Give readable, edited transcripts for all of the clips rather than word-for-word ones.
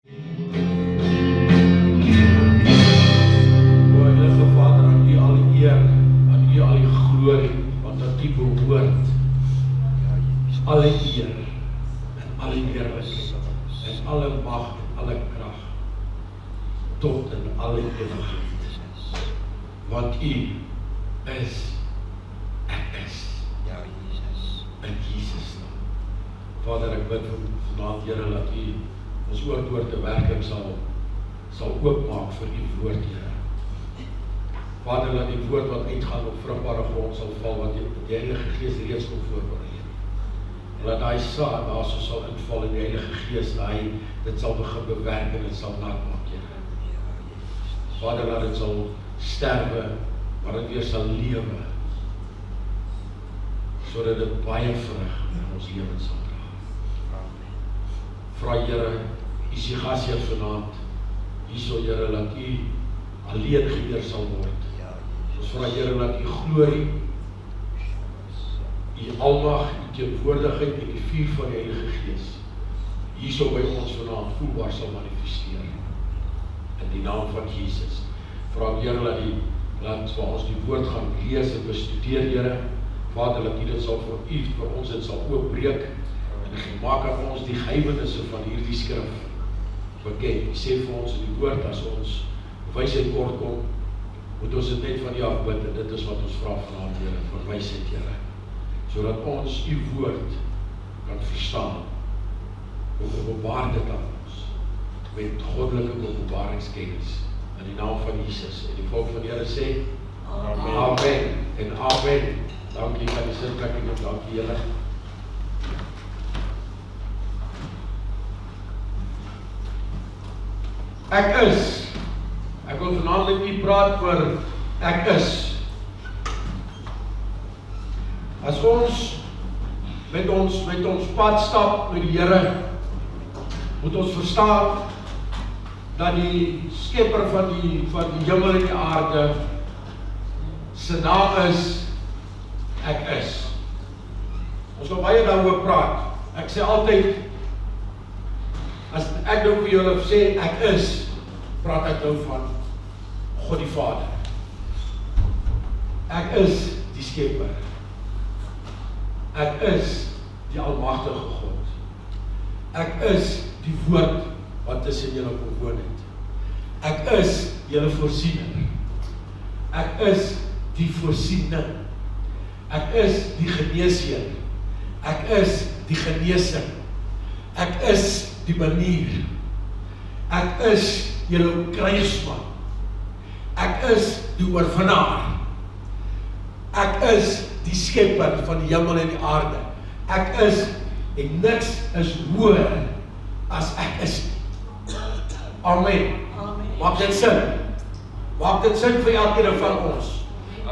Heilige Vader, aan U al die eer, aan U al die glorie, want aan U behoort alle eer en alle heerlikheid en alle mag en alle krag tot in alle ewigheid. Want U is, ek is. Ja, Jesus. In Jesus naam. Vader, ek bid vanaand, Here, dat U ons oordoorde werklik sal oopmaak vir U woord, Here. Vader, dat die woord wat uitgaan op vrugbare grond sal val, wat die Heilige Gees reeds kon voorberei. En dat hy saad daar so sal inval in die Heilige Gees, dat hy dit sal begin bewerk en dit sal nat maak, Here. Vader, dat dit sal sterwe, maar dit weer sal lewe, sodat dit baie vrug in ons lewens sal dra. Vra, Here, U is die gasheer vanaand, hierso, Here, dat U alleen geëer sal word. Ons vra, Here, dat U glorie, U almag, U teenwoordigheid en die vuur van die Heilige Gees hierso by ons vanaand voelbaar sal manifesteer. In die naam van Jesus. Vra, Here, dat waar ons die woord gaan lees en bestudeer, Here, Vader, dat U dit sal vir ons dit sal oopbreek en gemaak aan ons die geheimenisse van hierdie skrif bekend. U sê vir ons in die woord, as ons wysheid kort kom, moet ons dit net van U afbid, en dit is wat ons vra vanaand, Here, vir wysheid, Here, sodat ons U woord kan verstaan, openbaar dit aan ons, met goddelike openbaringskennis, in die naam van Jesus, en die volk van die Here sê, Amen, Amen en Amen. Dankie, kan die sintrekking en dankie, Here. Ek wil vanaand met U praat oor ek is. As ons met ons pad stap met die Here, moet ons verstaan dat die skepper van die hemel en die aarde se naam is ek is. Ons gaan baie daaroor praat. Ek sê altyd, as ek nou vir julle sê ek is, praat ek nou van God die Vader. Ek is die skepper. Ek is die almagtige God. Ek is die woord wat tussen julle kom woon het. Ek is julle voorsiener. Ek is die voorsiening. Ek is die geneesheer. Ek is die genesing. Ek is die manier. Ek is julle kruisman. Ek is die oorwinnaar. Ek is die skepper van die hemel en die aarde. Ek is, en niks is hoër as ek is. Amen. Maak dit sin? Maak dit sin vir elkeen van ons?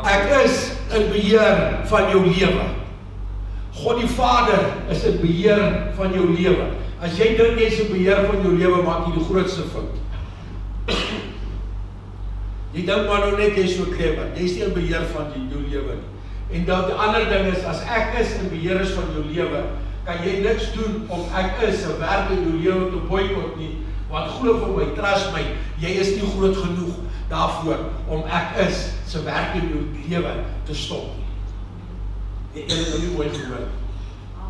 Ek is in beheer van jou lewe. God die Vader is in beheer van jou lewe. As jy dink jy is in beheer van jou lewe, maak jy die grootste fout. Jy dink maar nou net jy is so clever. Jy is nie in beheer van jou lewe nie. En dat die ander ding is, as ek is in beheer is van jou lewe, kan jy niks doen om ek is 'n werk in jou lewe te boikot nie. Want glo vir my, trust my, jy is nie groot genoeg daarvoor om ek is se werk in jou lewe te stop nie. Jy het nou nie mooi gehoor.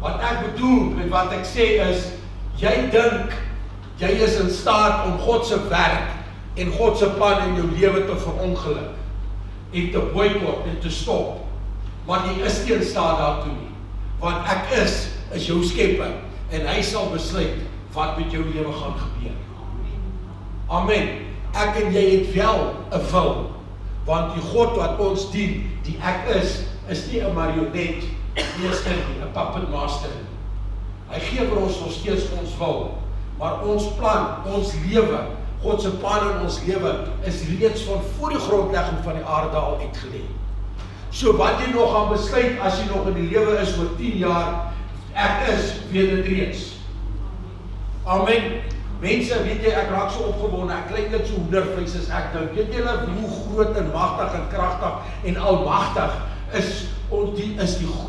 Wat ek bedoel met wat ek sê is, jy dink jy is in staat om God se werk en God se plan in jou lewe te verongeluk en te boikot en te stop. Maar jy is nie in staat daartoe nie. Want ek is jou skepper en hy sal besluit wat met jou lewe gaan gebeur. Amen. Ek en jy het wel 'n wil, want die God wat ons dien, die ek is nie 'n marionet, nie 'n puppet master nie. Hy gee vir ons nog steeds ons wil, maar ons plan, ons lewe, God se plan in ons lewe is reeds van voor die grondlegging van die aarde al uitgelê. So wat jy nog gaan besluit as jy nog in die lewe is oor 10 jaar, ek is, weet dit reeds. Amen. Mense, weet jy, ek raak so opgewonde, ek klink net so hoendervleis as ek dink. Weet julle hoe groot en magtig en kragtig en almagtig is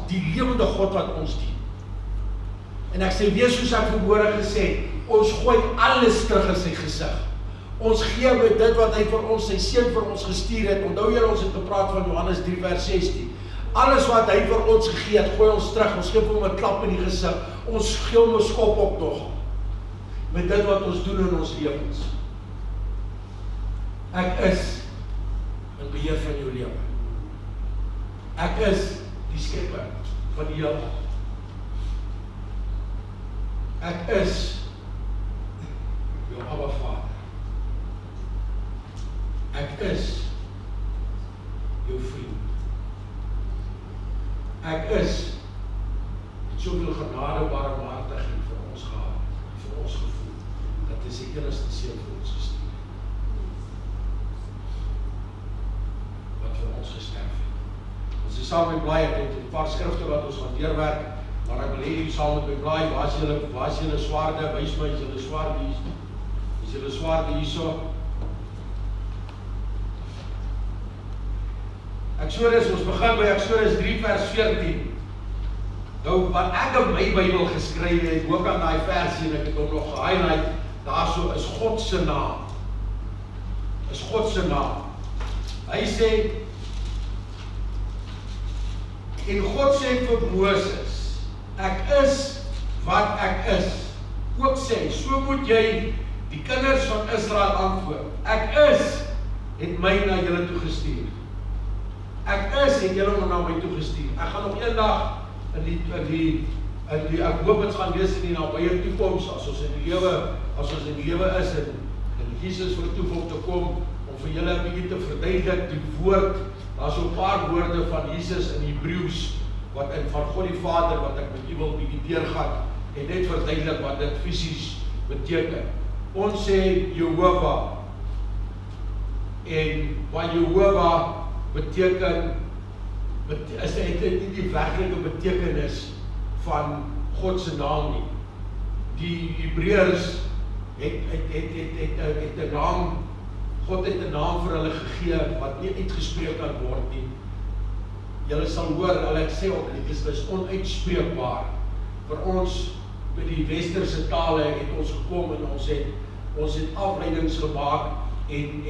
die lewende God wat ons dien. En ek sê weer soos ek vanmôre gesê, Ons gooi alles terug in sy gesig. Ons gee met dit wat hy vir ons, sy seun vir ons gestuur het. Onthou julle, ons het gepraat van Johannes 3 vers 16. Alles wat hy vir ons gegee het, gooi ons terug. Ons gee hom 'n klap in die gesig. Ons gee hom 'n skop op nog. Met dit wat ons doen in ons lewens. Ek is in beheer van jou lewe. Ek is die skepper van die heelal. Ek is jou Abba Vader. Ek is jou vriend. Ek is met soveel genade en barmhartigheid vir ons gehad, vir ons gevoel, dat is die enigste seun vir ons gestuur het, wat vir ons gesterf het. Ons is saam met bly, ek het 'n paar skrifte wat ons gaan deurwerk, maar ek wil hê jy saam met my bly, waar is julle swaarde, wys my, is julle swaarde hier, is julle swaarde hierso. Exodus, ons begin by Exodus 3 vers 14. Nou, wat ek in my Bybel geskryf het, ook aan daai versie, en ek het hom nog gehighlight, daarso is God se naam. Is God se naam. Hy sê, en God sê vir Moses, ek is wat ek is. Ook sê, so moet jy die kinders van Israel antwoord. Ek is, het my na julle toe gestuur. Ek is, het julle na my toe gestuur. Ek gaan nog een dag ek hoop het gaan lees in die nabye toekoms, as ons in die lewe is, en Jesus vertoef om te kom, om vir julle 'n bietjie te verduidelik, die woord, daar is so 'n paar woorde van Jesus in Hebreëus, van God die Vader, wat ek met u wil bietjie deurgaan, en net verduidelik wat dit fisies beteken. Ons sê Jehovah, en wat Jehovah beteken, is dit nie die werklike betekenis van God se naam nie. Die Hebreërs het 'n naam, God het 'n naam vir hulle gegee, wat nie uitgespreek kan word nie. Julle sal hoor, hulle sê ook, dit is onuitspreekbaar. Vir ons, met die westerse tale, het ons gekom, en ons het afleidings gemaak, en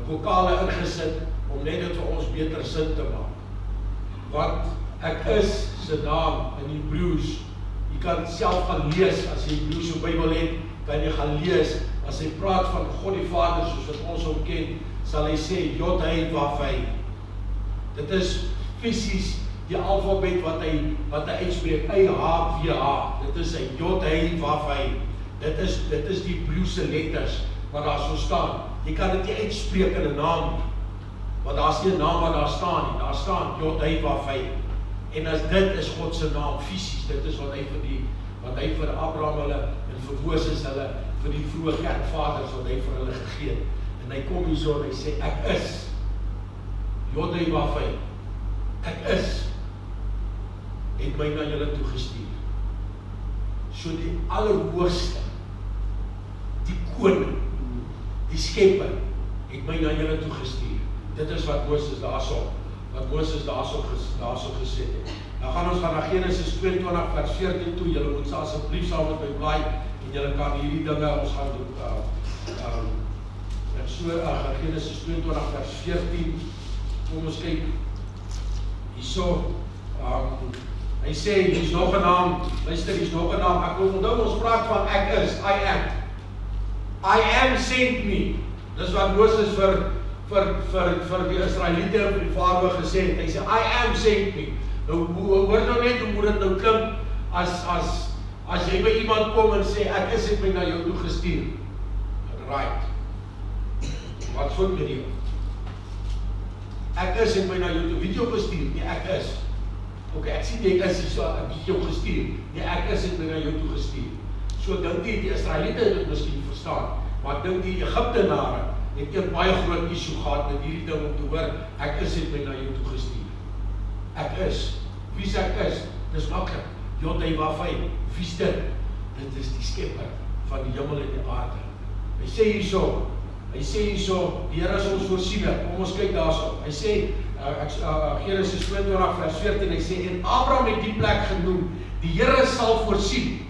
vokale ingesit, om net dit vir ons beter sin te maak. Want ek is sy naam in Hebreëus. Jy kan self gaan lees, as jy Hebreëus op Bybel het, kan jy gaan lees, as hy praat van God die Vader, soos wat ons hom ken, sal hy sê, Jod, Hy, Waf, Hy. Dit is fisies die alfabet wat hy uitspreek, I-H-W-H. Dit is hy, Jod, Hy, Waf, Hy. Dit is die Hebreëse letters, wat daar so staan. Jy kan dit nie uitspreek in 'n naam nie, want daar is nie 'n naam wat daar staan nie. Daar staan Jod, Hy, Waf, Hy. En as dit is God se naam fisies, dit is wat hy vir Abraham hulle en vir Moses hulle, vir die vroeë kerkvaders wat hy vir hulle gegee het. En hy kom hierso en hy sê, ek is Jod, Hy, Waf, Hy. Ek is, het my na julle toe gestuur. So die allerhoogste, die koning, die skepper, het my na julle toe gestuur. Dit is wat Moses daarso gesê het. Nou gaan ons na Genesis 22 vers 14 toe. Julle moet asseblief saam met my blaai, en julle kan hierdie dinge, ons gaan doen, Genesis 22 vers 14, kom ons kyk, hierso, hy sê, hier is nog 'n naam, luister, hier is nog 'n naam, ek wil onthou, ons praat van ek is, I am sent me. Dis wat Moses vir die Israeliete en vir die Farao gesê het. Hy sê, I am sent me. Nou, hoor nou net hoe dit nou klink, as jy by iemand kom en sê, ek is, het my na jou toe gestuur. Right. Wat voel met jou? Ek is, het my na jou toe, wie het jou gestuur? Nee, ek is. Ok, ek sê nie, ek is, ek het jou gestuur. Nee, ek is, het my na jou toe gestuur. So dink die Israeliete het dit miskien verstaan, maar dink die Egiptenare het een baie groot issue gehad met hierdie ding om te hoor, ek is, het my na jou toe gestuur. Ek is, wie sê ek is? Dis maklik, Jod, Hy, Waf, Hy, wie is dit? Dit is die skepper van die hemel en die aarde. Hy sê hierso, die Here is ons voorsiener, kom ons kyk daarso. Hy sê, Genesis 22 vers 14, hy sê, en Abraham het die plek genoem, die Here sal voorsien.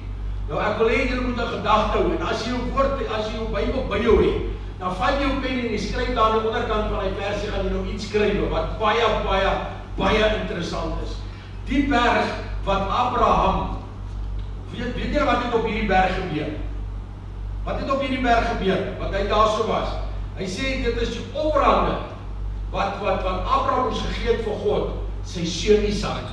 Nou ek wil hê julle moet 'n gedagte hou, en as jy jou Bybel by jou het, dan vat jy jou pen en jy skryf daar aan die onderkant van die versie, gaan jy nou iets skryf wat baie interessant is. Die berg wat Abraham, weet jy wat het op hierdie berg gebeur? Wat het op hierdie berg gebeur, wat hy daar so was? Hy sê, dit is die offerande, wat Abraham ons gegee het vir God, sy seun Isak.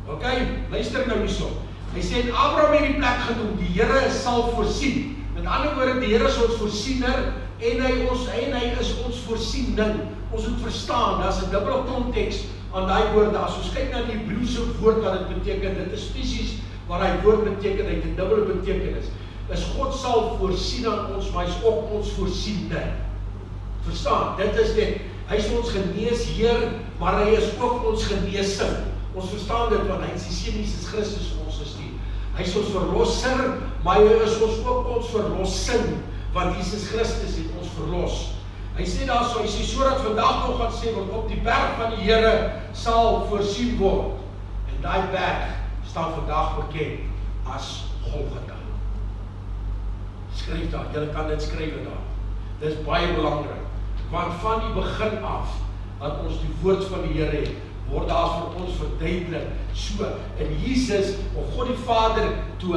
Ok, luister nou hierso. Hy sê, en Abraham het die plek genoem, die Here sal voorsien. Met ander woorde, die Here is ons voorsiener, en hy is ons voorsiening. Ons moet verstaan, daar is 'n dubbele konteks aan daai woord. As ons kyk na die Hebreëse woord wat dit beteken, dit is spesies wat hy woord beteken, hy het 'n dubbele betekenis. Is God sal voorsien aan ons, maar hy is ook ons voorsiener. Verstaan, dit is dit. Hy is ons geneesheer, maar hy is ook ons genesing. Ons verstaan dit, want hy is die Seun Jesus Christus vir ons gestuur. Hy is ons verlosser, maar hy is ons ook ons verlossing, want Jesus Christus het ons verlos. Hy sê daar so, hy sê sodat vandag nog gaan sê, want op die berg van die Here sal voorsien word. En daai berg staan vandag bekend as Golgotha. Skryf daar, julle kan dit skryf daar. Dit is baie belangrik, want van die begin af, dat ons die woord van die Here het, word daar vir ons verduidelik. So, en Jesus, of God die Vader, toe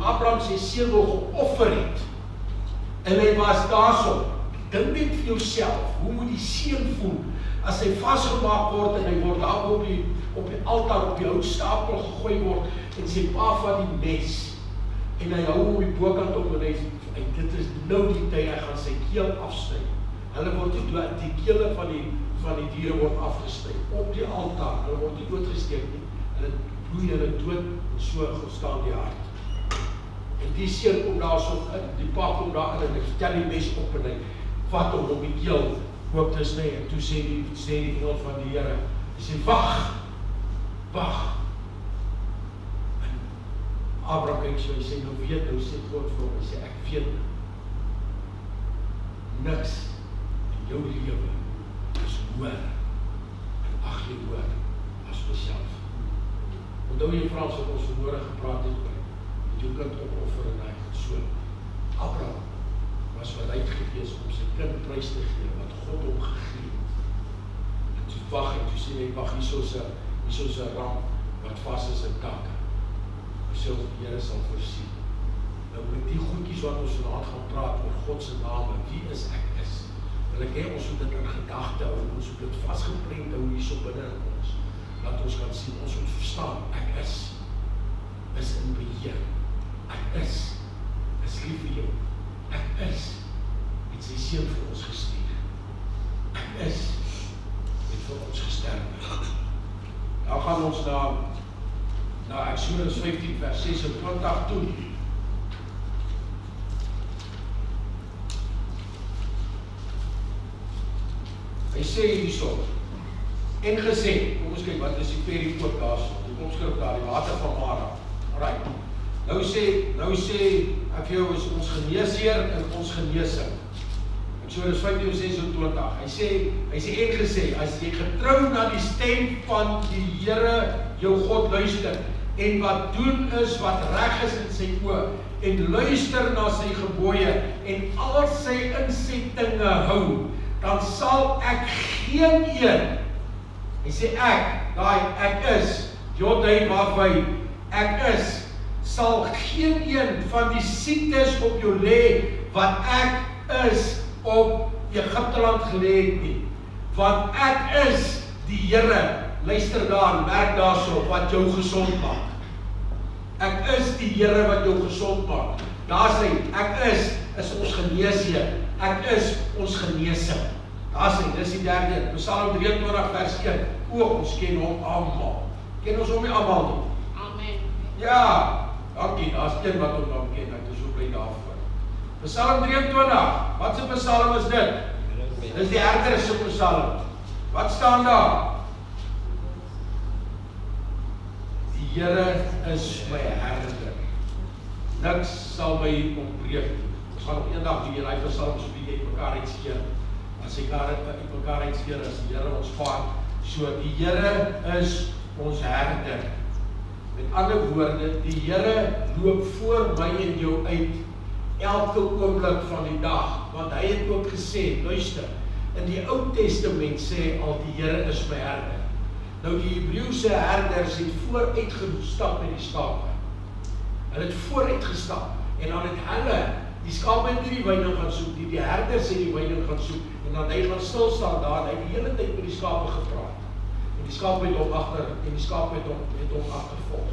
Abraham sy seun wil geoffer het, en hy was daarso, dink net vir jouself, hoe moet die seun voel, as hy vasgemaak word, en hy word daar op die altaar, op die houtstapel gegooi word, en sy pa van die mes, en hy hou op die bokant op, en dit is nou die tyd, hy gaan sy keel afsny. Hulle word die kele van die diere word afgesny, op die altaar, hulle word nie doodgesteek nie, hulle bloei hulle dood, en so staan die hart. En die seun kom daar so in, die pa kom daar in, en hy tel die mes op, en hy vat hom op die keel, hoop te sny, en toe sê die engel van die Here, hy sê, wag, en Abraham kyk so, hy sê, nou sê God vir hom, hy sê, ek weet, niks in jou lewe is hoor, en ag jy hoor, as myself. Onthou jy Frans wat ons vanmorgen gepraat het oor, met jou kind opoffer en hy het so. Abraham was bereid gewees om sy kind prys te gee, wat God hom gegee het. En toe wag hy, toe sê hy, wag, hier is 'n ram, wat vas is in takke. So die Here sal voorsien. Nou met die goedjies wat ons vanavond gaan praat oor God se name, wie is ek is, wil ek hê ons moet dit in gedagte hou, ons moet dit vasgeprent hou hier so binne in ons, laat ons kan sien, ons moet verstaan, ek is in beheer, ek is lief vir jou, ek het sy seun vir ons gestuur, ek het vir ons gesterf. Nou gaan ons na Exodus 15 vers 26 toe. Hy sê hierso, en gesê, kom ons kyk, wat is die perikoop daar so, die omskrif daar, die water van Mara. Alright, nou sê, ek vir jou is ons geneesheer en ons genesing. Exodus 15:26, hy sê en gesê, as jy getrou na die stem van die Here, jou God luister, en wat doen is wat reg is in sy oë, en luister na sy gebooie, en al sy insettinge hou, dan sal ek geen een, hy sê ek is, Jodai Wafai, ek is, sal geen een van die siektes op jou lê, wat ek is op Egipteland gelê het nie, want ek is die Here, luister daar, merk daar so, wat jou gesond maak. Ek is die Here wat jou gesond maak. Daar sê, ek is ons geneesheer. Ek is ons genesing. Daar sê, dis die derde, Psalm 23 vers 1, ons ken hom almal. Ken ons hom nie almal nie? Amen. Ja, dankie, daar is een wat hom dan ken, ek is so bly daarvoor. Psalm 23, wat se psalm is dit? Dis die herder se psalm. Wat staan daar? Die Here is my herder. Niks sal my ontbreek nie. Ons gaan op eendag die Here psalms op die mekaar uitskeer. As hy mekaar uitskeer as die Here ons vaar. So die Here is ons herder. Met ander woorde, die Here loop voor my en jou uit elke oomblik van die dag, want hy het ook gesê, luister, in die Ou Testament sê al die Here is my herder. Nou die Hebreëse herders het vooruit gestap met die skape. Hulle het vooruit gestap en dan het hulle die skape het nie die weining gaan soek, die herders het die weining gaan soek en dan hy gaan stil staan daar en hy het die hele tyd met die skape gepraat. En die skape het hom agtervolg.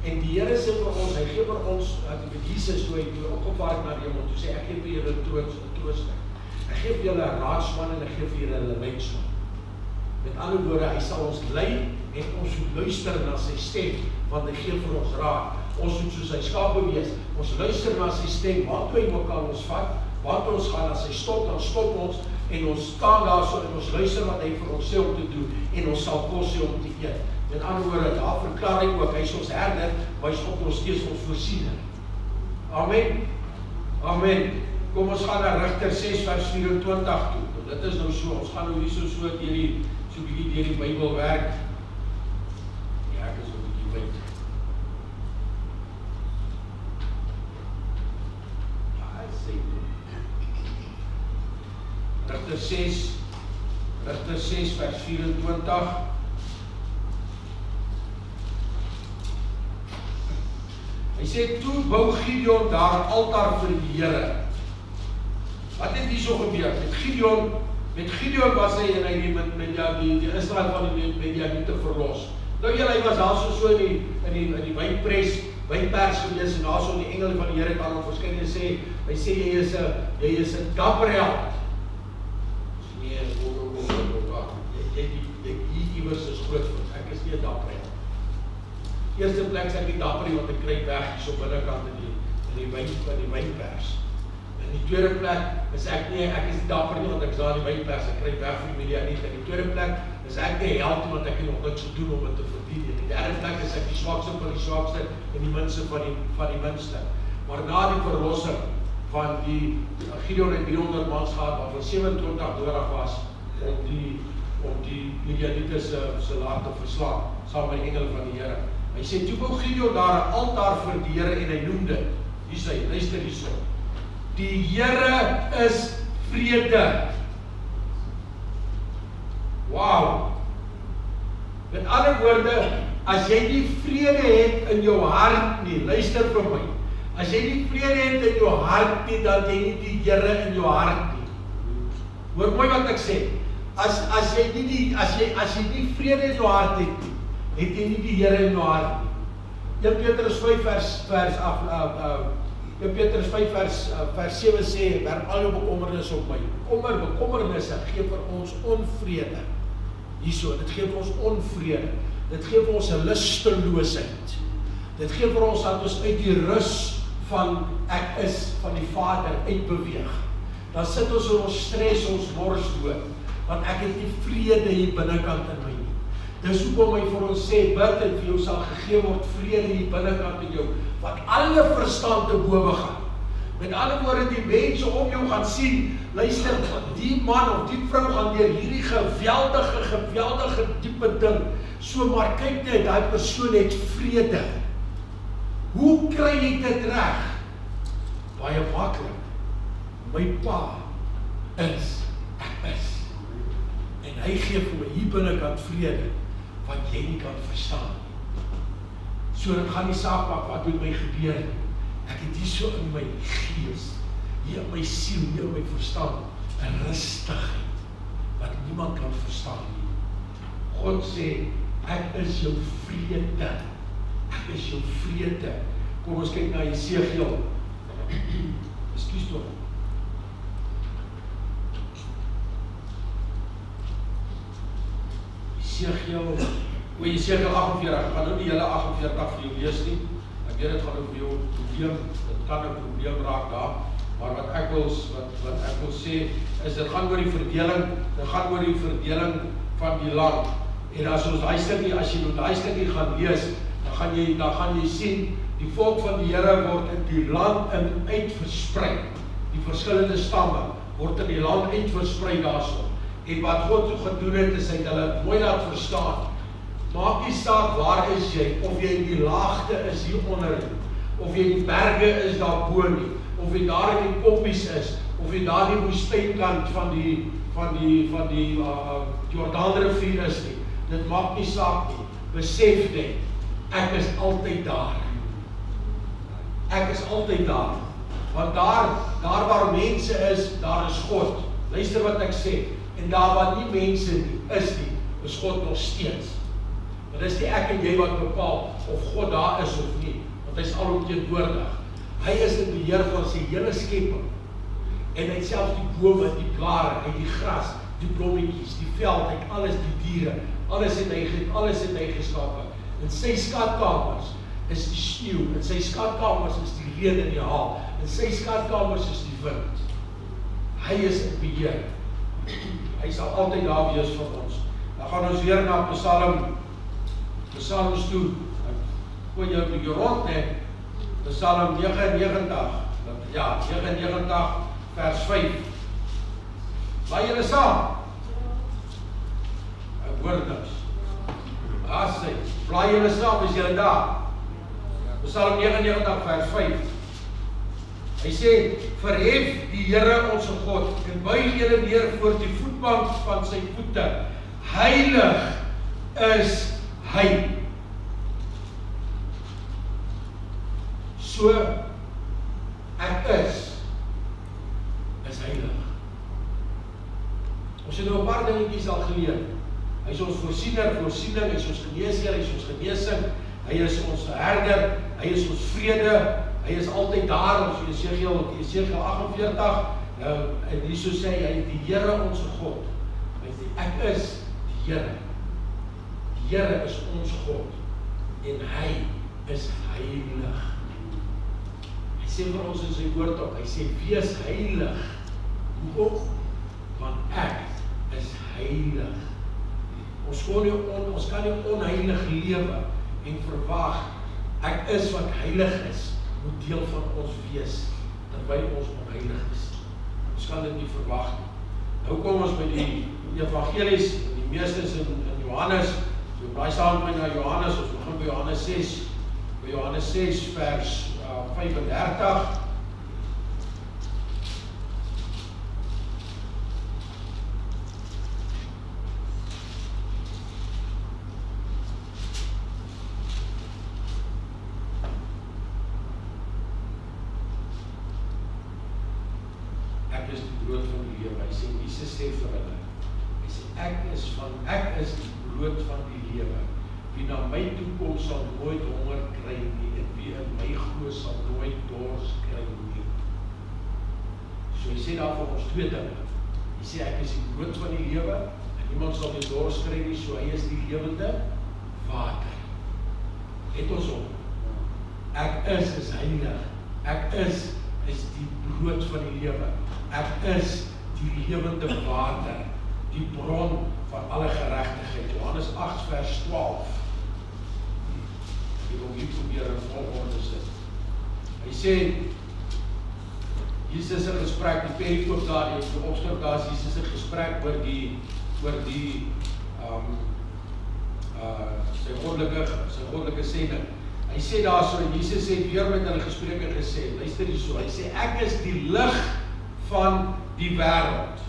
En die Here sê vir ons, hy gee vir ons, met Jesus toe hy opgevaar het na die hemel, toe sê ek gee vir julle 'n troosting. Ek gee vir julle 'n raadsman en ek gee vir julle 'n leidsman. Met ander woorde, hy sal ons lei en ons moet luister na sy stem, want hy gee vir ons raad. Ons moet soos sy skape wees, ons luister na sy stem, want hy kan ons vat, want ons gaan as hy stop, dan stop ons en ons staan daar so en ons luister wat hy vir ons sê om te doen en ons sal kos sê om te eet. Met ander woorde, daar verklaar hy ook, hy is ons herder, maar hy is ook nog steeds ons voorsiener. Amen. Amen. Kom ons gaan na Rigter 6 vers 24 toe. Dit is nou so, ons gaan nou hier so bietjie deur die Bybel werk. Ja, ek is 'n bietjie wyd. Ja, ek sê Rigter 6 vers 24. Hy sê, toe bou Gideon daar 'n altaar vir die Here. Wat het hier so gebeur? Met Gideon was hy en hy met die Israel van die Midianiete verlos. Nou julle, hy was daar so in die wynpers gewees en daar so die engel van die Here het aan hom verskyn en sê, hy sê jy is 'n dapper held. Nee, jy iewers is groot vir ons. Ek is nie 'n dapper held. Eerste plek sê ek die dapper want ek kry weg hier so binnekant in die wynpers. In die tweede plek is ek nie dapper nie want ek is daar in die wynpers, ek kry weg vir die Midianiete. In die tweede plek is ek nie held want ek het nog niks gedoen om dit te verdien. In die derde plek is ek die swakste van die swakste en die minste van die minste. Maar na die verlossing van die Gideon het 300 mans gehad waarvan 27 nodig was om die Midianiete se laat te verslaan saam met die engele van die Here. Hy sê, toe bou Gideon daar 'n altaar vir die Here en hy noem dit, hier sê, luister hierso, die Here is vrede. Wow! Met ander woorde, as jy nie vrede het in jou hart nie, luister vir my, as jy nie vrede het in jou hart nie, dan het jy nie die Here in jou hart nie. Hoor mooi wat ek sê, as jy nie vrede in jou hart het nie, het jy nie die Here in jou hart nie. 1 Petrus 5 vers 7 sê, werp al jou bekommernisse op my. Bekommernisse gee vir ons onvrede. Hierso, dit gee vir ons onvrede. Dit gee vir ons 'n lusteloosheid. Dit gee vir ons dat ons uit die rus van ek is van die Vader uitbeweeg. Dan sit ons in ons stres, ons mors dood, want ek het nie vrede hier binnekant in my nie. Dis hoekom hy vir ons sê, bid en vir jou sal gegee word vrede hier binnekant in jou, wat alle verstand te bowe gaan. Met ander woorde, die mense om jou gaan sien, luister, die man of die vrou gaan deur hierdie geweldige diepe ding, so maar kyk net, daai persoon het vrede. Hoe kry jy dit reg? Baie maklik. My pa is, ek is. En hy gee vir my hier binnekant vrede, wat jy nie kan verstaan. So dit gaan nie saak maak wat met my gebeur nie. Ek het hier so in my gees, hier in my siel, hier in my verstand, 'n rustigheid, wat niemand kan verstaan nie. God sê, ek is jou vrede. Ek is jou vrede. Kom ons kyk na Jesegiel. Ekskuus tog. Jesegiel 48, ek gaan nou die hele 48 vir jou lees nie. Ek weet dit gaan nou vir jou probleem, dit kan 'n probleem raak daar, maar wat ek wil sê, is dit gaan oor die verdeling, van die land. En as jy nou daai stukkie gaan lees, dan gaan jy sien, die volk van die Here word in die land uitversprei. Die verskillende stamme word in die land uitversprei daarso. En wat God gedoen het, is hy hulle mooi laat verstaan. Maak nie saak waar is jy, of jy in die laagte is hier onder nie, of jy in die berge is daarbo nie, of jy daar in die koppies is, of jy daar in die woestynkant van die Jordaanrivier is nie. Dit maak nie saak nie. Besef net, ek is altyd daar. Ek is altyd daar. Want daar waar mense is, daar is God. Luister wat ek sê. En daar waar nie mense nie, is God nog steeds. Want dis nie ek en jy wat bepaal of God daar is of nie, want hy is alomteenwoordig. Hy is in beheer van sy hele skepping. En hy het self die bome, die blare, hy die gras, die blommetjies, die veld, hy het alles, die diere, alles het hy geskape. In sy skatkamers is die sneeu, in sy skatkamers is die reën en die haal, in sy skatkamers is die wind. Hy is in beheer. Hy sal altyd daar wees vir ons. Dan gaan ons weer na Psalms toe. Gooi jou bietjie rond, né? Psalm 99. Ja, 99 vers 5. Blaai julle saam? Ek hoor niks. Sê, blaai julle saam, is julle daar? Psalm 99 vers 5. Hy sê, verhef die Here ons God, en buig julle neer voor die voetbank van sy voete. Heilig is hy. So, ek is heilig. Ons het nou 'n paar dingetjies al geleer. Hy is ons voorsiening, hy is ons geneesheer, hy is ons genesing, hy is ons herder, hy is ons vrede, hy is altyd daar, ons Jesegiel 48, en hierso sê hy, die Here ons God, hy sê, ek is die Here. Die Here is ons God, en hy is heilig. Hy sê vir ons in sy woord ook, hy sê, wees heilig. Hoekom? Want ek is heilig. Ons kan nie onheilig lewe en verwag, ek is wat heilig is, moet deel van ons wees, terwyl ons onheilig is. Ons kan dit nie verwag nie. Nou kom ons by die evangelies, die meesters in Johannes, so blaai saam met my na Johannes, ons begin by Johannes 6 vers 35. Ek is die brood van die lewe. Hy sê, Jesus sê vir hulle, hy sê, ek is die brood van die lewe. Wie na my toe kom sal nooit honger kry nie, en wie in my glo sal nooit dors kry nie. So hy sê daar vir ons twee dinge. Hy sê, ek is die brood van die lewe, en niemand sal nie dors kry nie, so hy is die lewende water. Het ons op. Ek is heilig. Ek is die brood van die lewe. Ek is die lewende water, die bron van alle geregtigheid. Johannes 8 vers 12. Ek wil hier probeer in volgorde sit. Hy sê, Jesus is 'n gesprek, die perikoop daar, die opskrif daar is Jesus 'n gesprek oor die sy goddelike sending. Hy sê daar so, Jesus het weer met hulle gespreek en gesê, luister hier so, hy sê, ek is die lig van die wêreld.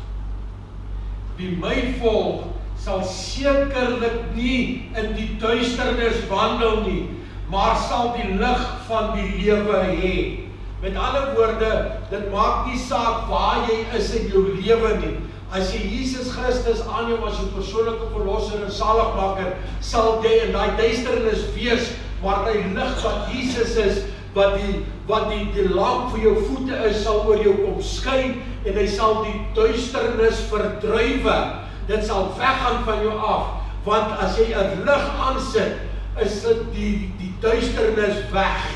Wie my volg, sal sekerlik nie in die duisternis wandel nie, maar sal die lig van die lewe hê. Met ander woorde, dit maak nie saak waar jy is in jou lewe nie. As jy Jesus Christus aanneem as jou persoonlike verlosser en saligmaker, sal jy in daai duisternis wees, maar die lig wat Jesus is, wat die lamp vir jou voete is, sal oor jou kom skyn, en hy sal die duisternis verdrywe. Dit sal weggaan van jou af, want as jy 'n lig aansit, is dit die duisternis weg.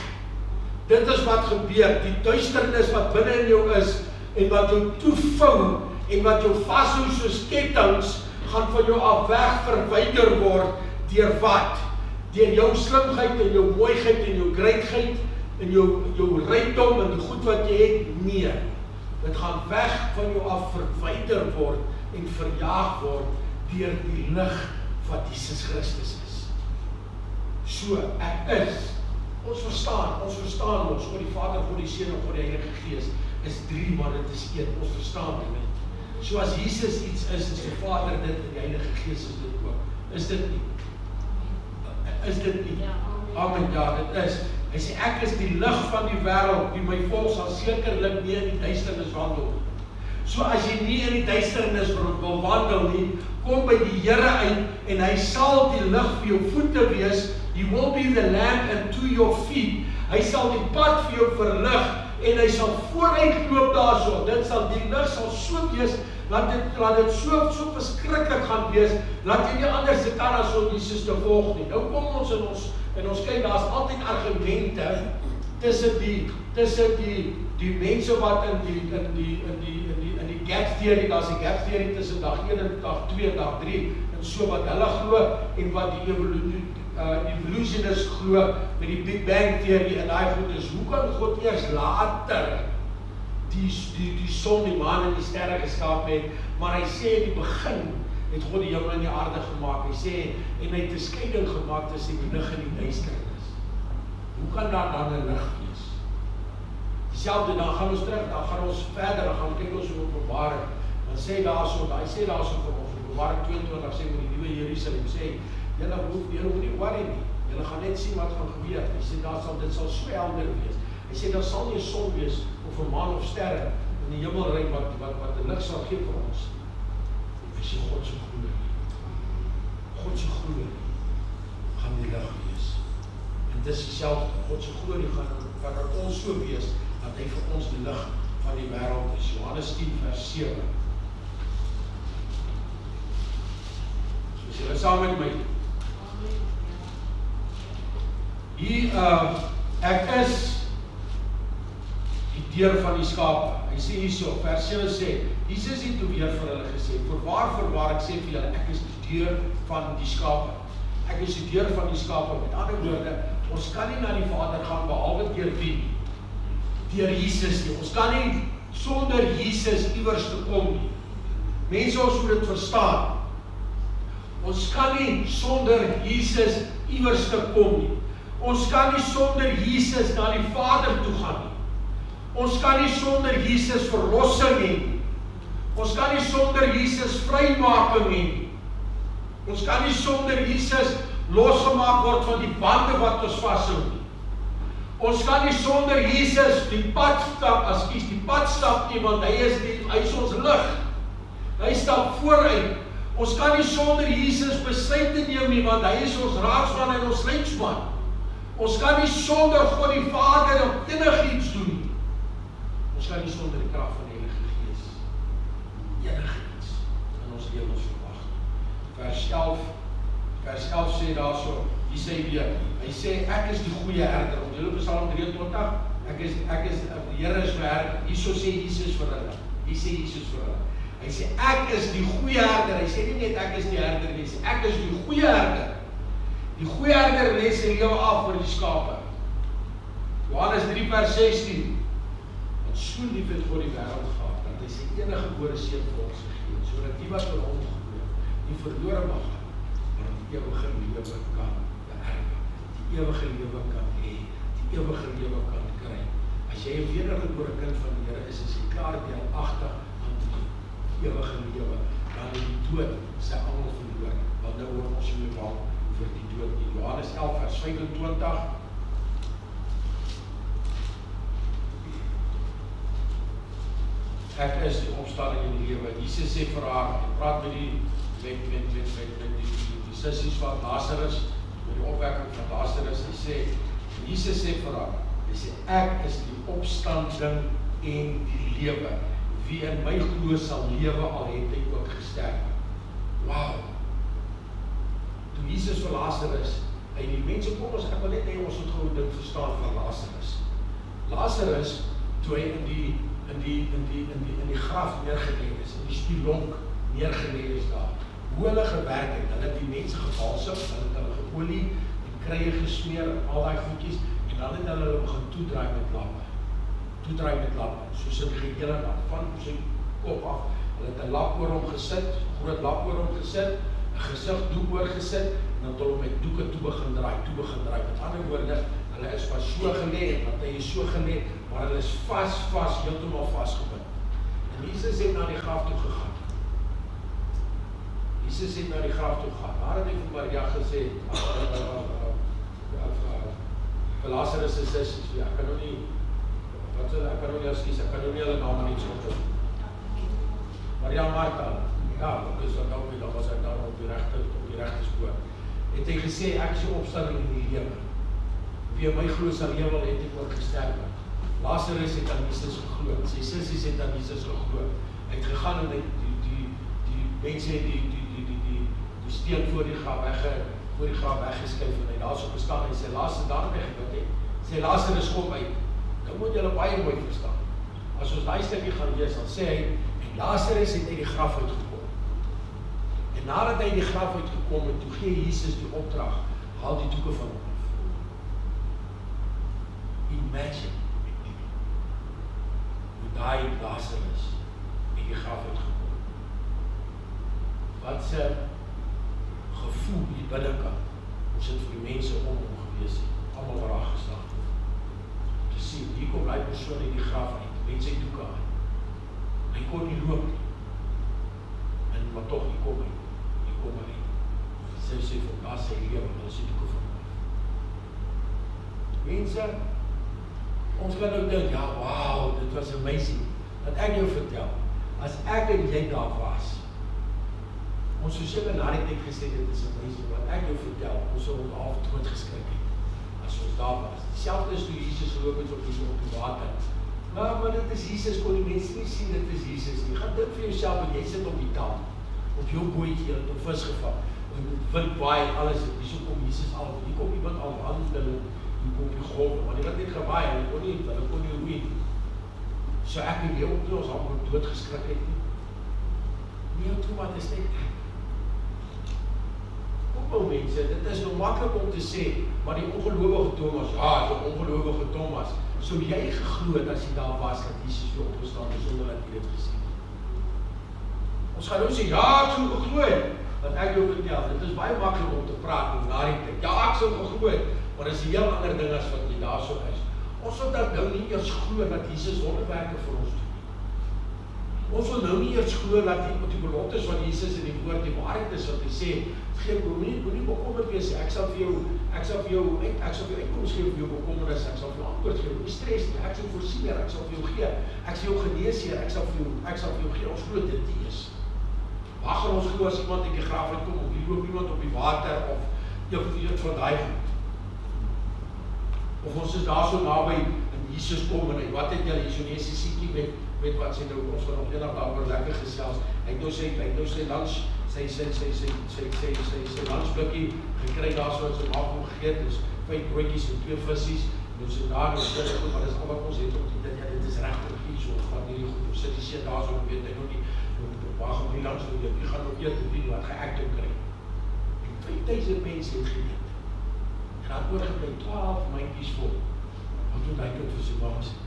Dit is wat gebeur, die duisternis wat binne in jou is, en wat jou toevou, en wat jou vashou soos kettings, gaan van jou af weg verwyder word, deur wat? Deur jou slimheid en jou mooiheid en jou greatheid, en jou rykdom en die goed wat jy het, nee. Dit gaan weg van jou af verwyder word en verjaag word deur die lig wat Jesus Christus is. So, ek is. Ons verstaan ons, God die Vader, God die Seun en God die Heilige Gees, is 3, maar dit is 1, ons verstaan dit nie. So as Jesus iets is die Vader dit, en die Heilige Gees is dit ook. Is dit nie? Is dit nie? Amen, ja, dit is. Hy sê, ek is die lig van die wêreld, wie my volg sal sekerlik nie in die duisternis wandel. So as jy nie in die duisternis wil wandel nie, kom by die Here uit, en hy sal die lig vir jou voete wees. He will be the lamp unto your feet. Hy sal die pad vir jou verlig, en hy sal vooruit loop daarso. Dit sal, die lig sal so wees, laat dit so verskriklik gaan wees, laat jy nie anders kan as om Jesus te volg nie. Nou kom ons en ons kyk, daar is altyd argumente tussen die mense wat in die gap theory, daar is die gap theory tussen dag 1 en dag 2 en dag 3, en so wat hulle glo, en wat die evolutionists glo, met die Big Bang theory en daai goed is, hoe kan God eers later die son, die maan en die sterre geskaap het, maar hy sê in die begin het God die hemel en die aarde gemaak. Hy sê, en hy het 'n skeiding gemaak tussen die lig en die duisternis. Hoe kan daar dan 'n lig wees? Dieselfde, dan gaan ons terug, dan gaan ons verder, dan gaan kyk ons op Openbaring. Dan sê daarso vir ons, Openbaring 22 sê oor die nuwe Jerusalem, sê, julle hoef nie worry nie. Julle gaan net sien wat gaan gebeur. Hy sê, dit sal so helder wees. Hy sê, daar sal nie 'n son wees, of 'n maan of sterre, in die hemelryk wat die lig sal gee vir ons. Hy sê, God se glorie gaan die lig wees. En dis dieselfde, God se glorie gaan dat ons so wees, dat hy vir ons die lig van die wêreld is. Johannes 10 vers 7. So is julle saam met my. Hier, ek is die deur van die skape. Hy sê hierso, vers 7 sê, Jesus het toe weer vir hulle gesê, voorwaar, ek sê vir julle, ek is die deur van die skape. Ek is die deur van die skape. Met ander woorde, ons kan nie na die Vader gaan behalwe deur wie? Deur Jesus nie. Ons kan nie sonder Jesus iewers te kom nie. Mense, ons moet dit verstaan. Ons kan nie sonder Jesus iewers te kom nie. Ons kan nie sonder Jesus na die Vader toe gaan nie. Ons kan nie sonder Jesus verlossing hê nie. Ons kan nie sonder Jesus vrymaking hê nie. Ons kan nie sonder Jesus losgemaak word van die bande wat ons vashou nie. Ons kan nie sonder Jesus die pad stap nie, want hy is ons lig. Hy stap vooruit. Ons kan nie sonder Jesus besluite neem nie, want hy is ons raadsman en ons leidsman. Ons kan nie sonder God die Vader op enigiets doen nie. Ons kan nie sonder die krag van die Heilige Gees enigiets in ons lewens verwag. Vers 11 sê daarso, hy sê weer, hy sê, ek is die goeie herder. Op julle Psalm 23, ek is die Here is my herder. Hierso sê Jesus vir hulle. Hier sê Jesus vir hulle. Hy sê, ek is die goeie herder. Hy sê nie net ek is die herder nie, hy sê, ek is die goeie herder. Die goeie herder lê sy lewe af vir die skape. Johannes 3 vers 16. Want so lief het God die wêreld gehad, dat hy sy enige gebore seun vir ons gegee het, sodat die wat in hom glo, nie verlore mag gaan, maar die ewige lewe kan beerwe. Die ewige lewe kan hê, die ewige lewe kan kry. As jy 'n wedergebore kind van die Here is jy klaar deelagtig aan die ewige lewe, dan het die dood sy almal verloor. Want nou word ons nie bang vir die dood nie. Johannes 11 vers 25. Ek is die opstanding en die lewe. Jesus sê vir haar, hy praat met die sissies van Lazarus, met die opwekking van Lazarus, hy sê, Jesus sê vir haar, hy sê, ek is die opstanding en die lewe. Wie in my glo sal lewe, al het hy ook gesterf. Wow! Toe Jesus vir Lazarus, hy die mense kom ons, ek wil net hê ons moet gou dit verstaan van Lazarus. Lazarus, toe hy in die graf neergelê is, in die spilonk neergelê is daar. Hoe hulle gewerk het, hulle het die mense gebalsem, hulle het hulle geolie, die krye gesmeer, al die goedjies, en dan het hulle begin toedraai met lappe, soos in die hele dag, van sy kop af, hulle het 'n lap oor hom gesit, groot lap oor hom gesit, 'n gesigdoek oor gesit, dan het hulle met doeke toe begin draai. Met ander woorde, hulle is maar so gelê, want hy is so gelê, maar hulle is heeltemal vasgebind. En Jesus het na die graf toe gegaan. Daar het hy vir Maria gesê, vir Lazarus se sussie, ek kan nou nie hulle name nie onthou. Maria Martha, ja, ek is dan was hy daar op die regte spoor. Het hy gesê, ek is die opstanding en die lewe. Wie my glo sal lewe al het ek ook gesterf. Lazarus het aan Jesus geglo, sy sissies het aan Jesus geglo. Hy het gegaan en die mense het die steen voor die graf weggeskuif en hy daar so gestaan en sy laaste daar weggebid het. Sy Lazarus kom uit. Nou moet julle baie mooi verstaan. As ons daai stukkie gaan lees, dan sê hy, en Lazarus het uit die graf uitgekom. En nadat hy die graf uitgekom het, toe gee Jesus die opdrag, haal die doeke van hom af. Imagine, hoe daai Lazarus uit die graf uitgekom. Wat se gevoel die binnekant, ons het vir die mense om hom gewees het, allemaal waar gestaan. Te sien, hier kom die persoon in die graf uit, met sy doeke aan. Hy kon nie loop nie. Maar toch, hier kom hy. Sy sê van daar sy lewe, en sy doeke van hom. Mense, ons kan nou dink, ja, wauw, dit was amazing. Dat ek jou vertel, as ek en jy daar was, ons so seker na die tyd gesê, dit is amazing, wat ek jou vertel, ons sal ons half dood geskrik het, as ons daar was. Selfs is toe Jesus geloop het op die water. Maar dit is Jesus, kon die mense nie sien, dit is Jesus nie. Gaan dink vir jouself, en jy sit op die taal, op jou bootjie, het op vis gevang, en wind waai, alles, hier so kom Jesus al, hier kom iemand al wandel, hier kom die golf, maar die wat net gewaai, hulle kon nie roei. So ek en jy ook nie, ons al dood geskrik het nie. Nee, toe wat is dit? Kom mense, dit is nou maklik om te sê, maar die ongelowige Thomas, so jy gegloed as jy daar was, dat Jesus weer opgestaan is, sonder dat jy dit gesien het. Ons gaan nou sê, ja, ek so gegloed, wat ek jou vertel, dit is baie maklik om te praat, om na die tyd, ja, ek so gegloed, maar dit is heel ander ding as wat jy daar so is. Ons wil dat nou nie eers glo dat Jesus wonderwerke vir ons doen. Ons wil nou nie eers glo dat die beloftes van Jesus in die woord die waarheid is wat hy sê, moenie bekommerd wees, ek sal vir jou uitkoms gee vir jou bekommernis, ek sal vir jou antwoord gee, nie stres nie, ek sal voorsiener, ek sal vir jou gee, ek sal jou geneesheer, ek sal vir jou gee, ons glo dit nie is. Waar gaan ons glo as iemand in die graf uitkom, of hier loop iemand op die water, of iets van die goed. Of ons is daar so naby, en Jesus kom, en wat het jy, so nie, sy siekie met wat sy nou, ons gaan nog eendag daar lekker gesels, hy het nou sy lunch, sy lunchblikkie gekry daar so wat sy maak om gegeet, dus 5 broodjies en 2 visies, en sy daar, maar dis al wat ons het op die dit, ja, dit is recht op hier, so van hierdie goed, ons sit die sê daar so, weet hy nog nie, waar gaan die lunch, die gaan nog eet, die wat geëkt op kry. En 5000 mense het geëet. En dan oorgebleid 12 mandjies vol. Wat toen hy tot vir sy ma gesê,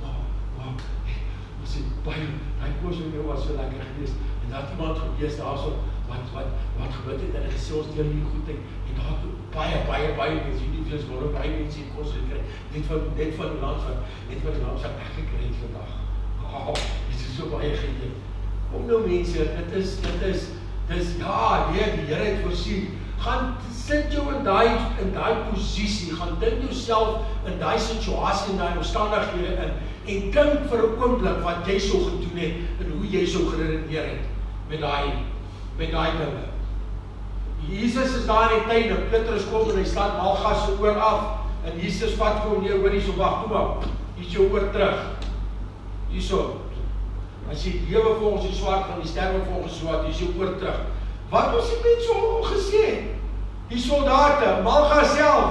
ons sê, die koos in jou was so lekker geweest, en dat iemand geweest daar so, wat gebid het, en hy gesê ons deel die goedheid, en daar baie mense, die vlees word, baie mense die koos gekry, net van die land wat ek gekry het vandag. Dit is so baie geëet. Kom nou mense, dit is, ja, die Here het voorsien, gaan sit jou in die posisie, gaan dink jouself in die situasie, in die omstandighede in, en dink vir 'n oomblik wat jy so gedoen het, en hoe jy so geredeneer het, met die dinge. Jesus is daar in die tuin, en Petrus kom, en hy slaat Malgas se oor af, en Jesus vat vir hom, nee, hoor, hierso, wacht, kom maar, hier is jou oor terug, hierso, as jy lewe volgens die swaard, van die sterwe volgens die swaard, hier is jou oor terug. Wat was die mens so gesê? Die soldate, Malga self,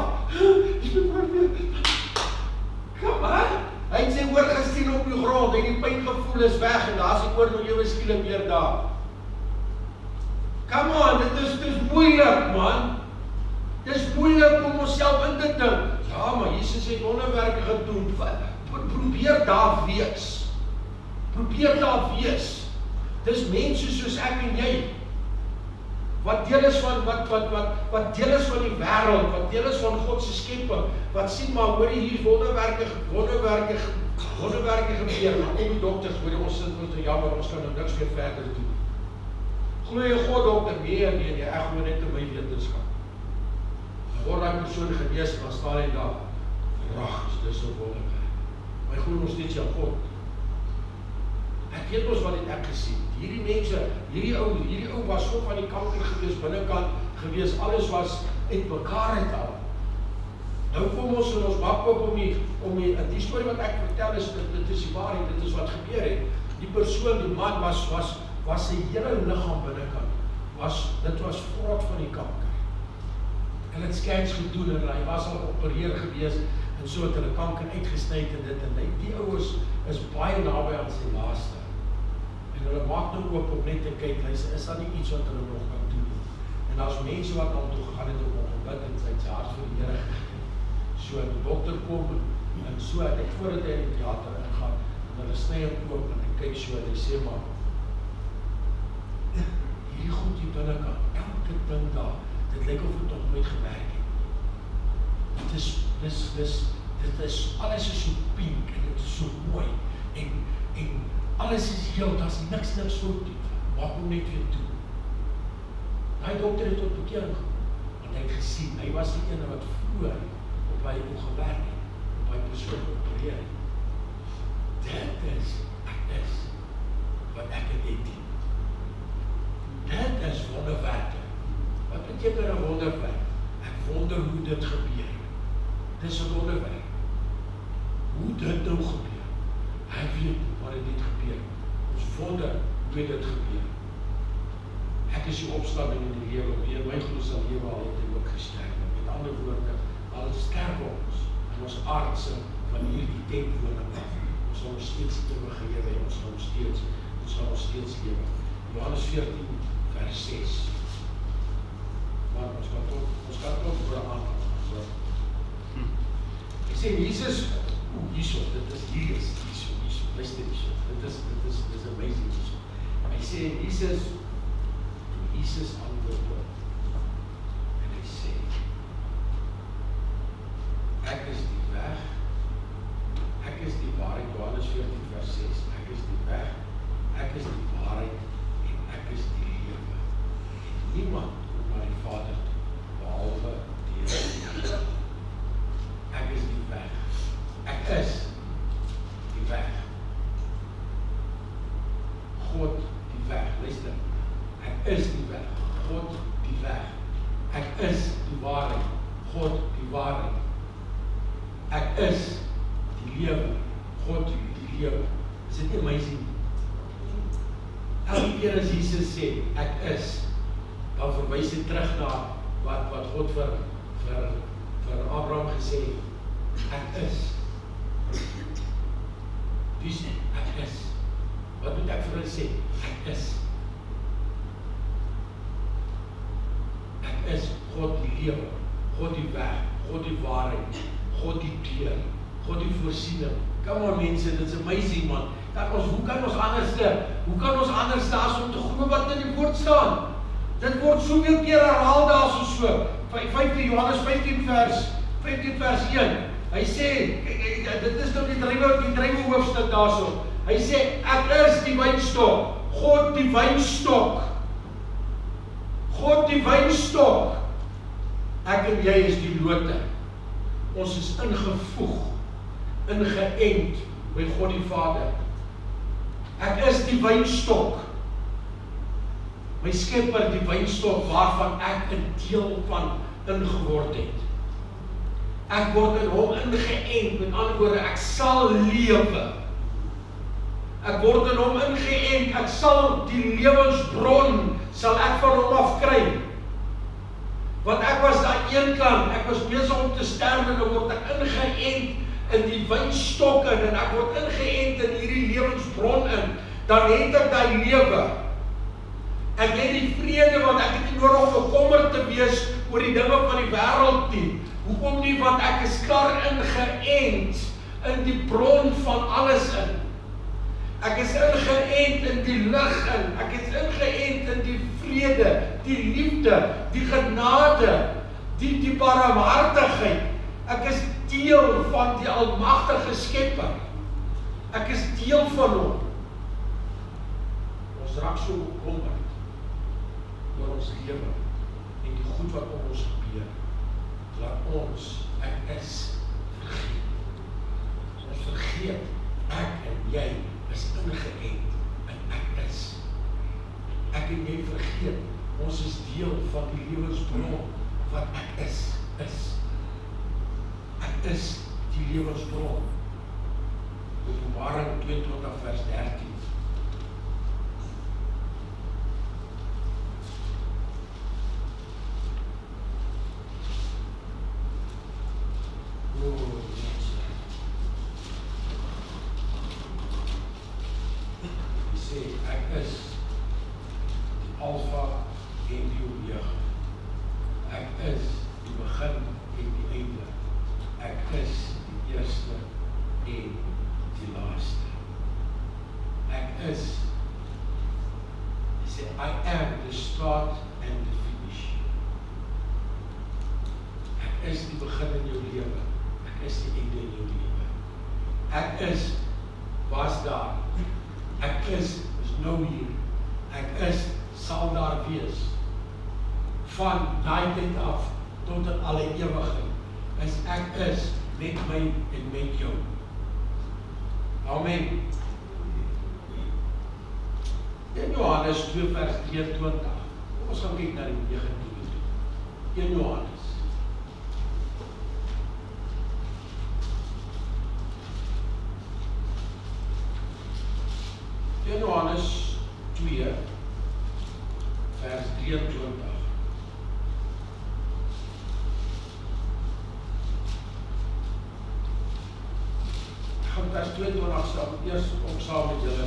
kom maar, hy het sy oor gesien op die grond, en die pyn gevoel is weg, en daar is die oor nou ewe skielik weer daar. Come on, dit is moeilik, man. Dit is moeilik om onsself in te dink. Ja, maar Jesus het wonderwerke gedoen. Probeer daar wees. Probeer daar wees. Dis mense soos ek en jy. wat deel is van wat deel is van die wêreld, wat deel is van God se skepping, wat sien maar hoor hier wonderwerke gebeur, maar kom die dokters, hoor ons sit met jammer, ons kan nou niks meer verder doen. Glo jy God dokter? Nee, ek glo net in my wetenskap. Word daai persoon genees, dan staan hy daar. Wragtig, dis so wonderwerk. Maar ek glo nog steeds jou God. Ek weet ons wat het ek gesien. Hierdie mense, hierdie ou was so van die kanker gewees, binnekant gewees, alles was uitmekaar uit al. Nou kom ons en ons bak op om die storie wat ek vertel is, dit is die waarheid, dit is wat gebeur het. Die persoon, die man was sy hele liggaam binnekant. Dit was vrot van die kanker. En het scans gedoen en hy was al geopereer gewees en so het hulle kanker uitgesny en dit en die ou is baie naby aan sy laaste. En hulle maak nou oop om net te kyk, is daar nie iets wat hulle nog kan doen. En daar's mense wat al toe gegaan het om gebid en sy hart vir die Here gegee. So die dokter kom en so net voordat hy in die theater ingaan en hulle sny hom oop en hy kyk so en hy sê maar hierdie goed hier binnekant, elke ding daar, dit lyk of het nog nooit gewerk het. Dit is alles is so pink en dit is so mooi en alles is heel, daar is niks fout nie, maak hom net weer toe. Die dokter het tot bekering gekom, want hy het gesien, hy was die ene wat vroeër op hy ongewerk het, op hy persoon opereer het. Dit is wat ek het dien. Dit is wonderwerke. Wat beteken 'n wonderwerk? Ek wonder hoe dit gebeur. Dit is 'n wonderwerk. Hoe dit nou gebeur? Ek weet wat dit gebeur. Ons wonder hoe dit gebeur. Ek is die opstanding in die lewe, wie in my glo sal lewe al het en ook gesterf. Met ander woorde, al sterf ons en ons aardse van hierdie tentwoning af. Ons sal nog steeds ewig lewe en ons sal nog steeds lewe. Johannes 14 vers 6. Maar ons kan ook oor aan. Ek sê Jesus, hierso, dit is hierso, luister hierso. Dit is amazing hierso. Hy sê Jesus antwoord op. En hy sê, ek is die weg, ek is die waarheid, Johannes 14 vers 6, ek is die weg, ek is die waarheid, en ek is die lewe. En niemand kom na die Vader toe, behalwe deur my. Ek is die weg. Ek is die weg. God die weg. Luister. Ek is die weg. God die weg. Ek is die waarheid. God die waarheid. Ek is die lewe. God die lewe. Is dit nie amazing? Elke keer as Jesus sê, ek is, dan verwys hy terug na wat God vir Abraham gesê het. Ek is. Wie sê, ek is. Wat moet ek vir hulle sê? Ek is. Ek is God die lewe, God die weg, God die waarheid, God die deur, God die voorsiening. Come on mense, dit is amazing man. Hoe kan ons anders as om te glo wat in die woord staan? Dit word soveel keer herhaal daar so. 15 Johannes 15 vers 1. Hy sê, dit is nou die drywe hoofstuk daarso. Hy sê, ek is die wynstok, God die wynstok. God die wynstok. Ek en jy is die lote. Ons is ingevoeg, ingeënt by God die Vader. Ek is die wynstok. My skepper, die wynstok waarvan ek 'n deel van ingeword het. Ek word in hom ingeënt, met ander woorde, ek sal lewe. Ek word in hom ingeënt, ek sal die lewensbron, sal ek van hom af kry. Want ek was daar een kant, ek was besig om te sterf en dan word ek ingeënt in die wynstok in, en ek word ingeënt in hierdie lewensbron in, dan het ek daai lewe. Ek het die vrede, want ek het nie nodig om bekommerd te wees oor die dinge van die wêreld nie. Hoekom nie? Want ek is klaar ingeënt in die bron van alles in. Ek is ingeënt in die lig in. Ek is ingeënt in die vrede, die liefde, die genade, die barmhartigheid. Ek is deel van die almagtige Skepper. Ek is deel van hom. Ons raak so bekommerd oor ons lewe en die goed wat om ons gebeur. Laat ons, ek is, vergeet. Ons vergeet, ek en jy is ingeënt en ek is. Ek en jy vergeet, ons is deel van die lewensbron wat ek is. Ek is die lewensbron. Openbaring 22 vers 13. Hy sê, ek is die Alpha en die Omega. Ek is die begin en die einde. Ek is die eerste en die laaste. Ek is, hy sê, I am the start and the finish. Ek is die begin in jou lewe. Ek is die einde in jou lewe. Ek is, was daar. Ek is nou hier. Ek is, sal daar wees. Van daai tyd af tot in alle ewigheid. Ek is met my en met jou. Amen. In Johannes 2 vers 23. Ons gaan kyk na die 19. In Johannes. In Johannes 2 vers 23. Vers 22 sal eers ook saam met julle,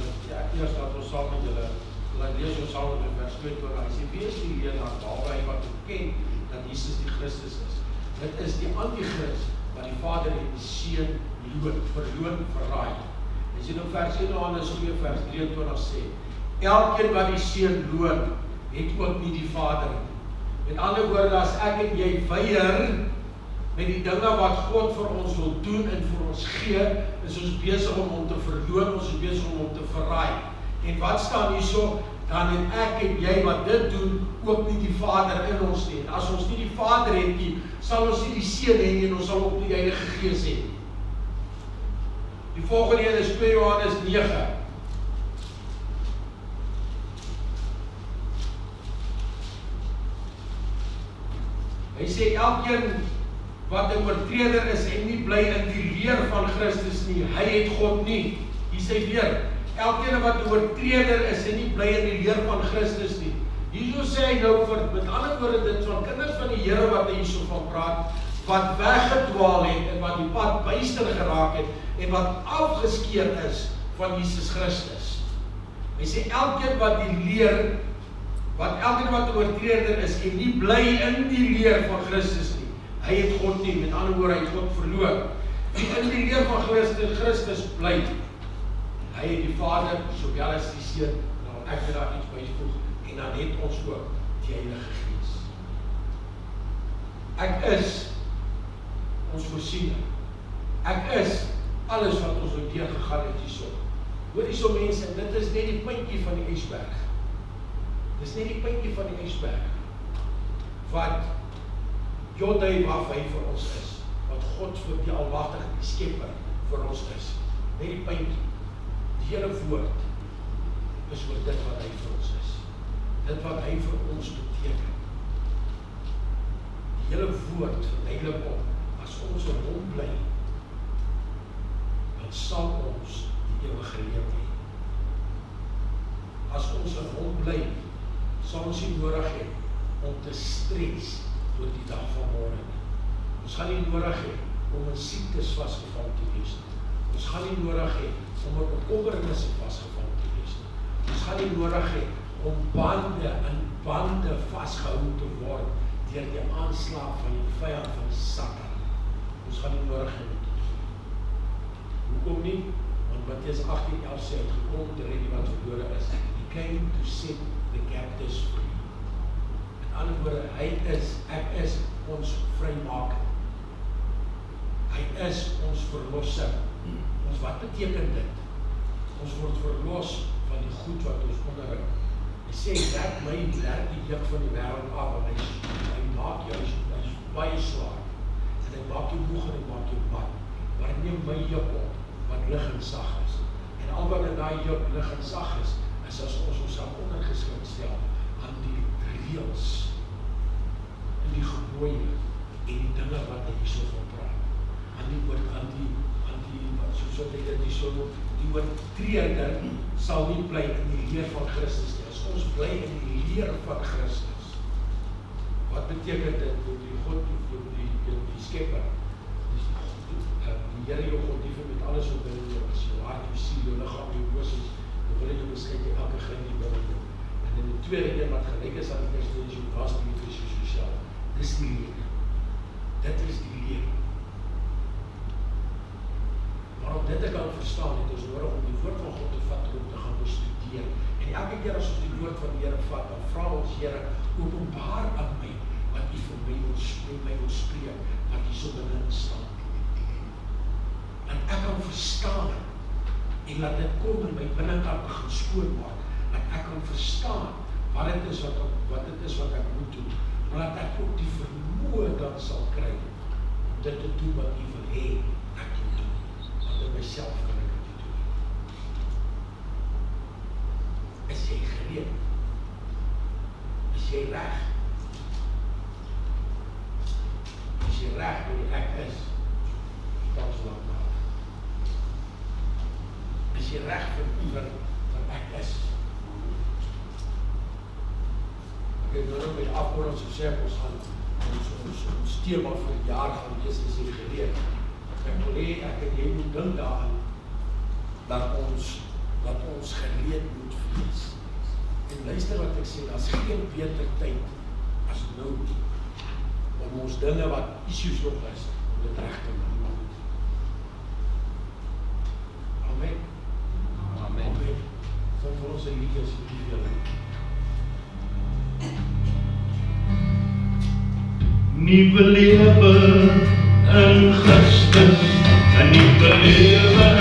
eers dat ons saam met julle, laat lees ons saam met vers 22, hy sê, wie is die leenaar, behalwe hy wat ken, dat Jesus die Christus is. Dit is die antichrist, wat die Vader en die Seun verloon, verraai. En sê nou vers 1 Johannes 2 vers 23 sê, elkeen wat die Seun loon, het ook nie die Vader. Met ander woorde, as ek en jy weier, met die dinge wat God vir ons wil doen en vir ons gee, is ons besig om te verloon, ons is besig om te verraai. En wat staan hier so? Dan het ek en jy wat dit doen, ook nie die Vader in ons nie. En as ons nie die Vader het nie, sal ons nie die Seun hê nie, en ons sal ook nie die Heilige Gees hê. Die volgende een is 2 Johannes 9. Hy sê, elkeen wat 'n oortreder is en nie bly in die leer van Christus nie, hy het God nie. Hier sê weer, elkeen wat 'n oortreder is en nie bly in die leer van Christus nie. Hierso sê hy nou met ander woorde dit van kinders van die Here wat hy hierso van praat, wat weggedwaal het en wat die pad byster geraak het en wat afgeskeer is van Jesus Christus. Hy sê elkeen wat die leer, elkeen wat 'n oortreder is en nie bly in die leer van Christus nie, hy het God nie, met ander woorde, hy het God verloor. Wie in die leer van Christus bly, hy het die Vader, sowel as die Seun, nou ek wil daar iets byvoeg, en dan het ons ook die Heilige Gees. Ek is ons voorsiening. Ek is alles wat ons nou deurgegaan het hierso. Hoor hierso mense, dit is net die puntjie van die ysberg. Dis net die puntjie van die ysberg. Wat Jodai waarvan hy vir ons is, wat God vir die Almagtige, die Skepper, vir ons is. Net die puntjie, die hele woord, is oor dit wat hy vir ons is. Dit wat hy vir ons beteken. Die hele woord verduidelik op, as ons in hom bly, dan sal ons die ewige lewe hê. As ons in hom bly, sal ons nie nodig hê om te stres oor die dag van môre. Ons gaan nie nodig hê om in siektes vasgevang te wees. Ons gaan nie nodig hê om in bekommernisse vasgevang te wees. Ons gaan nie nodig hê om bande vasgehou te word deur die aanslag van die vyand van Satan. Ons gaan nie nodig hê. Hoekom nie? Want Mattheus 18:11 sê, het gekom te red die wat verlore is. He came to set the captives free. ander woorde, ek is ons vrymaker. Hy is ons verlosser. Wat beteken dit? Ons word verlos van die goed wat ons onderhou. Hy sê, werk die juk van die wêreld af, want hy maak jou, hy is baie swaar. En hy maak jou moeg en hy maak jou mat. Maar hy neem my juk op, wat lig en sag is. En al wat in daai juk lig en sag is as ons onsself ondergeskik stel aan die reëls, en die gebooie, en die dinge wat hy hierso van praat. Aan die soos wat hy dit hierso noem, die oortreder sal nie bly in die leer van Christus nie. As ons bly in die leer van Christus, wat beteken dit? Die God, die skepper, die Here jou God lief met alles wat binne jou is, jou hart, jou siel, jou liggaam, jou emoties, jou wil en jou besluit, elke grein die binne jou. En in die tweede een wat gelyk is aan die eerste is jou naaste lief is soos jouself. Dis die leer. Dit is die leer. Maar om dit te kan verstaan, het ons nodig om die woord van God te vat, om te gaan bestudeer. En elke keer as ons die woord van die Here vat, dan vra ons Here, openbaar aan my, wat U vir my wil spreek, wat U so binne staan. Dat ek kan verstaan, en laat dit kom in my binnekant begin skoonmaak, dat ek kan verstaan, wat dit is wat ek moet doen, maar dat ek ook die vermoë dan sal kry, om dit te doen wat U wil hê, ek moet doen. Want in myself kan ek dit nie doen. Is jy gereed? Is jy reg? Is jy reg waar die ek is? Vertel so lang maar. Is jy reg vir ek is? Ek het nou met afkoor ons gesê, ons gaan ons thema vir die jaar gaan lees, is jy gereed? Ek wil hê, ek en jy moet dink daaraan, dat ons gereed moet wees. En luister wat ek sê, daar is geen beter tyd as nou, om ons dinge wat issues nog is, om dit reg te maak. Amen. Amen. Van vir ons een liedje as jy wil. Nuwe lewe in Christus, 'n nuwe lewe